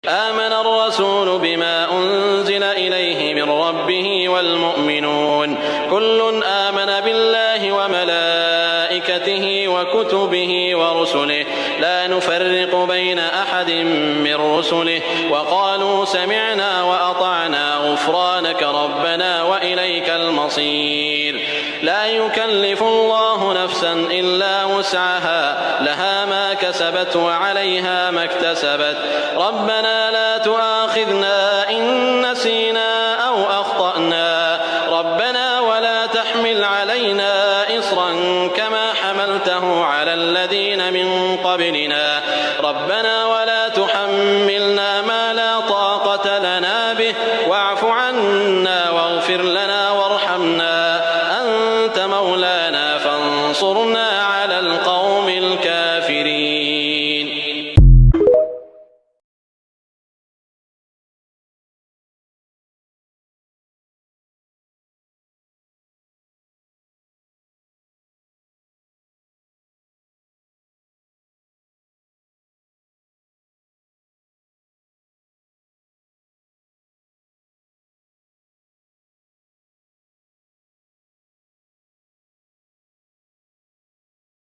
آمن الرسول بما أنزل إليه من ربه والمؤمنون كل آمن بالله وملائكته وكتبه ورسله لا نفرق بين أحد من رسله وقالوا سمعنا وأطعنا غفرانك ربنا وإليك المصير لا يكلف الله نفسا إلا وسعها لها ما كسبت وعليها ما اكتسبت ربنا لا تؤاخذنا إن